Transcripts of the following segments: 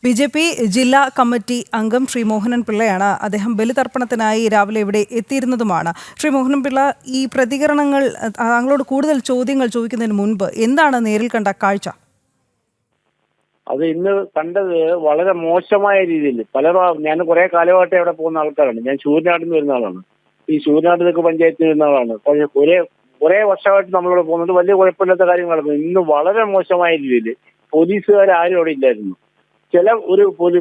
BJP. ജില്ലാ committee അംഗം ശ്രീ മോഹനൻ പിള്ളയാണ്. അദ്ദേഹം ബലിതർപ്പണത്തിനായി രാവിലെ ഇവിടെ എത്തിയിരുന്നതുമാണ്. ശ്രീ മോഹനൻ പിള്ള, ഈ പ്രതികരണങ്ങൾ, താങ്കളോട് കൂടുതൽ ചോദ്യങ്ങൾ ചോദിക്കുന്നതിന് മുൻപ് എന്താണ് നേരിൽ കണ്ട കാഴ്ച? അത് ഇന്ന് കണ്ടത് വളരെ മോശമായ രീതിയിൽ ഞാൻ കുറെ കാലമായിട്ട് അവിടെ പോകുന്ന ആൾക്കാരാണ്. ഞാൻ ശൂരനാട്ടിൽ നിന്ന് വരുന്ന ആളാണ്. ഈ ശൂരനാട് തെക്ക് പഞ്ചായത്തിൽ വരുന്ന ആളാണ്. കുറെ വർഷമായിട്ട് നമ്മളിവിടെ പോകുന്നത് വലിയ കുഴപ്പമില്ലാത്ത കാര്യങ്ങൾ നടക്കുന്നു. ഇന്ന് വളരെ മോശമായ രീതിയിൽ പോലീസുകാരും അവിടെ ഇല്ലായിരുന്നു.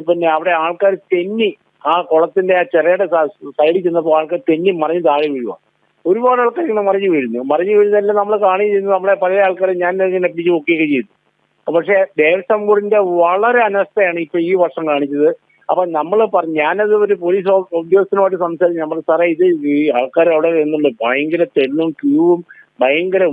പിന്നെ അവിടെ ആൾക്കാർ തെന്നി ആ കുളത്തിന്റെ ആ ചെറിയുടെ സൈഡിൽ ചെന്നപ്പോൾ ആൾക്കാർ തെന്നി മറിഞ്ഞ് താഴെ വീഴുക. ഒരുപാട് ആൾക്കാർ ഇങ്ങനെ മറിഞ്ഞു വീഴുന്നതെല്ലാം നമ്മൾ കാണുകയും ചെയ്തു. നമ്മളെ പല ആൾക്കാരും ഞാൻ ഇങ്ങനെ പിടിച്ച് പൊക്കുകയൊക്കെ ചെയ്തു. പക്ഷേ ദേവസ്വം ബോർഡിന്റെ വളരെ അനാസ്ഥയാണ് ഇപ്പൊ ഈ വർഷം കാണിച്ചത്. അപ്പൊ ഞാനത് ഒരു പോലീസ് ഉദ്യോഗസ്ഥനുമായിട്ട് സംസാരിച്ചു. നമ്മൾ സാറേ, ഈ ആൾക്കാർ അവിടെ നിന്നുണ്ട് ഭയങ്കര തെല്ലും ക്യൂവും ഭയങ്കര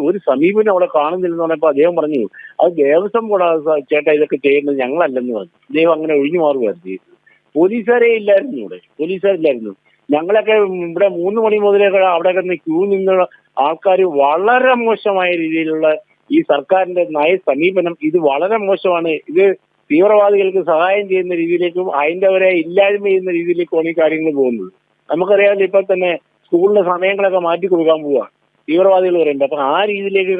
ഒരു സമീപനം അവിടെ കാണുന്നില്ലെന്ന് പറഞ്ഞപ്പോൾ അദ്ദേഹം പറഞ്ഞു, അത് ദേവസ്വം ബോർഡ് ചേട്ടാ ഇതൊക്കെ ചെയ്യുന്നത്, ഞങ്ങളല്ലെന്ന് പറഞ്ഞു. അദ്ദേഹം അങ്ങനെ ഒഴിഞ്ഞു മാറുകയായിരുന്നു ചെയ്തത്. പോലീസുകാരെ ഇല്ലായിരുന്നു, പോലീസുകാരില്ലായിരുന്നു. ഞങ്ങളൊക്കെ ഇവിടെ 3 മണി മുതലൊക്കെ അവിടെ കിടന്ന് ക്യൂ നിന്നുള്ള ആൾക്കാർ വളരെ മോശമായ രീതിയിലുള്ള ഈ സർക്കാരിന്റെ സമീപനം ഇത് വളരെ മോശമാണ്. ഇത് തീവ്രവാദികൾക്ക് സഹായം ചെയ്യുന്ന രീതിയിലേക്കും ഹൈന്ദവരെ ഇല്ലായ്മ ചെയ്യുന്ന രീതിയിലേക്കുമാണ് ഈ കാര്യങ്ങൾ പോകുന്നത്. നമുക്കറിയാമല്ലോ, ഇപ്പൊ തന്നെ സ്കൂളിലെ സമയങ്ങളൊക്കെ മാറ്റി കൊടുക്കാൻ പോവുക തീവ്രവാദികൾ പറയുമ്പോൾ. അപ്പൊ ആ രീതിയിലേക്ക്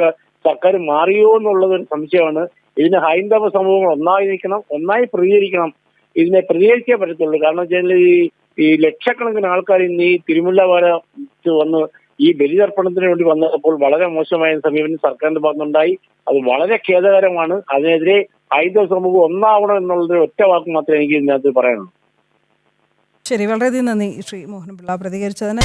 സർക്കാർ മാറിയോ എന്നുള്ളത് ഒരു സംശയമാണ്. ഇതിന് ഹൈന്ദവ സമൂഹങ്ങൾ ഒന്നായി നിൽക്കണം, ഒന്നായി പ്രതികരിക്കണം. ഇതിനെ പ്രതികരിച്ചേ പറ്റത്തുള്ളൂ. കാരണം വെച്ചാൽ ഈ ലക്ഷക്കണക്കിന് ആൾക്കാർ ഇന്ന് ഈ തിരുമുല്ല വന്ന് ഈ ബലിതർപ്പണത്തിന് വേണ്ടി വന്നപ്പോൾ വളരെ മോശമായ സമീപനം സർക്കാരിന്റെ ഭാഗത്തുനിന്നുണ്ടായി. അത് വളരെ ഖേദകരമാണ്. അതിനെതിരെ ഹൈന്ദവ സമൂഹം ഒന്നാവണം എന്നുള്ളത് ഒറ്റ വാക്ക് മാത്രമേ എനിക്ക് ഇതിനകത്ത് പറയാനുള്ളൂ. ശരി, വളരെയധികം നന്ദി ശ്രീ മോഹനൻ പിള്ള പ്രതികരിച്ചതിന്.